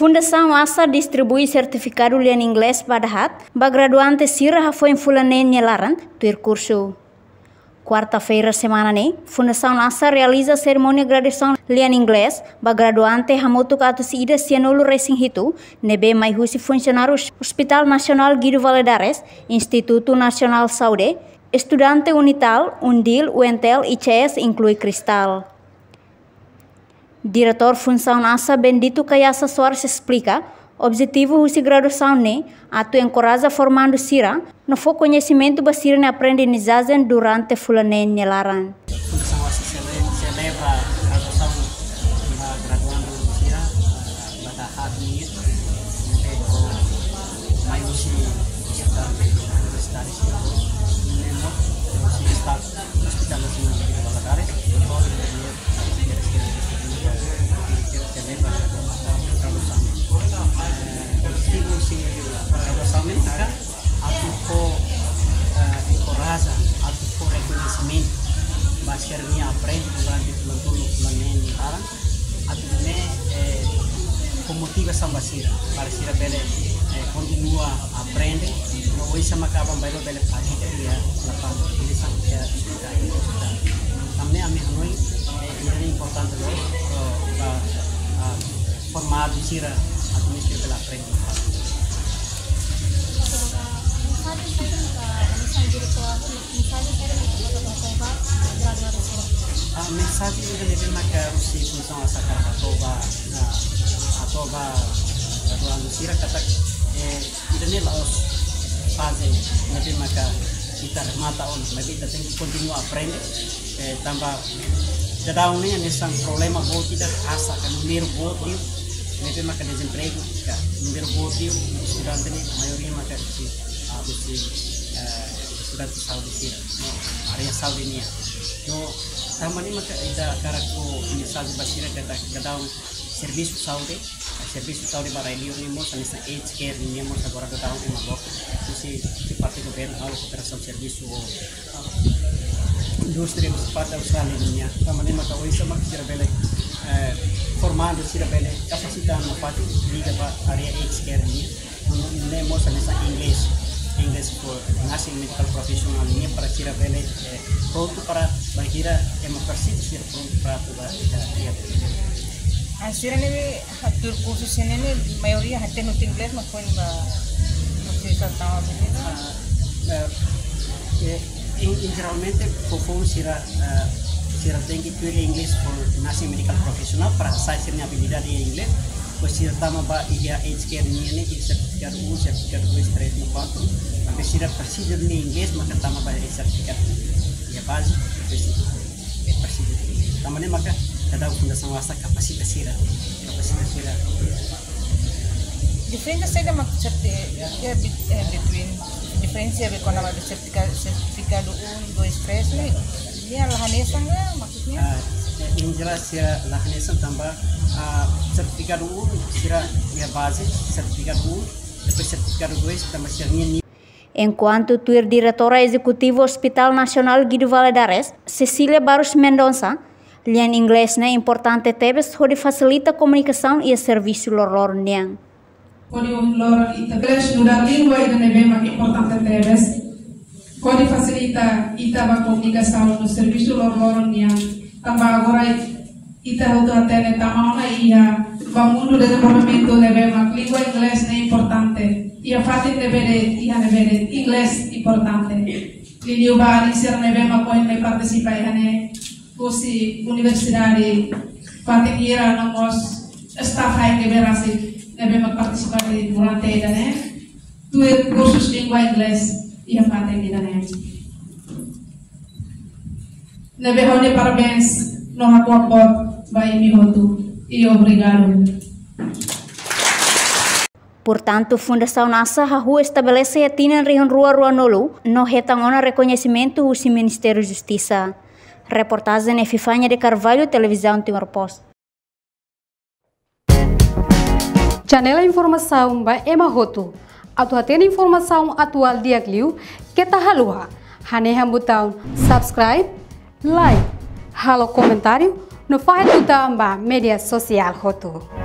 Fundação ASA distribui certificado em inglês para graduante Sira foi em Fulanen Nyelaran, do curso. Quarta-feira semana ne, Fundação ASA realiza cerimônia de graduação em inglês para graduante Hamotu Katus Ida Cianolo Racing Hitu, nebe mai husi funcionário Hospital Nacional Guido Valadares, Instituto Nacional Saúde, estudante Unital, Undil, Uentel, ICS inclui Cristal. Diretor Fundação ASA Bendito Kayasa Soares explica, objetivo da graduação ne atu encoraja formando Sira, no for conhecimento basira na aprendizagem durante Fulanen Nyelaran. Fundação ASA celebra a graduação da graduando Sira pada hari ini mai usi universitas Sira nemo usi hospital nasional di Valadares basirnya aprende durante bulan ini sekarang atune motivação basira para sira bele continua aprende no hoje sama acabam belo bele prática dia lapang ini sampai tamne ami noi ini importante lo formado sira atune sira bele aprende mensagem itu lebih makan usi função asa kata atau graduando Sira kata itu ni laos fase lebih makan kita mata on lebih kita tem continua aprende tambah jadau ni nisang problema bol kita asa kan número bol dia lebih makan desemprego kan número bol dia estudante ni maioria makan usi estudante Saudi Sira no area Saudi ni no tamani maka ida karakku mensagem basira kata gadau serviço saúde para ele mesmo sanisa age care mesmo agora gadau em magok esse parte do governo a cooperação serviço indústria parte australiana tamani maka hoje sama sira bele formando sira bele capacitando na parte liga para área age care mesmo sanisa inglês por nursing medical professional ini para sira bele pronto para bahira demokrasi sira pronto para tugas dia. Sira ni hatur kursus ini maioria hati nut inglês mas pun sira tahu geralmente fofo sira tem que ter inglês por nursing medical professional para saya sira habilidade em inglês. Sira tama ba iya age care ni sertifikat 1, sertifikat 2, 3, 4. Tapi sira procedure ni inglês maka tama ba sertifikat ya base procedure. Tama ni maka kada fundação ASA kapasitas sira. Diferença saja mak between diferença con nama sertificado 1, 2, 3 ni dia lahanesa enggak maksudnya? Yang jelas ya lahanesa tambah sertificado 1 sira ya base sertificado 1 depois sertificado 2 tambah sirnya. Enquanto tuir diretora executiva Hospital Nacional Guido Valadares, Cecília Barros Mendonça, lian inglês é importante tebes onde facilita a comunicação e o serviço lor niang. Pode lor inglês mudar língua e também é importante tebes. Pode facilita a comunicação no serviço lor niang. Também agora ita auto atene tamana ia mundo de desenvolvimento deve mak língua inglês é importante. Ia fatin deve inglês importante. Liu bari ser neve mak poin me participa hane kursi universidade fatin ira nomos staff hai que verasi neve mak participa durante dane tu kursus língua inglês ia fatin dane. Neve hone parabéns no hakuakot vai mi hotu e obrigado. Portanto, Fundação ASA estabelece a tina em Rua Nolo no retangona reconhecimento do Ministério da Justiça. Reportagem de Fifanya de Carvalho, Televisão Timor-Poste. Janela informação by Emma Hotu. Atu atena informação atual dia Gliu, que tá halua. Haneha botão subscribe, like, halo comentário no faz do media social Hotu.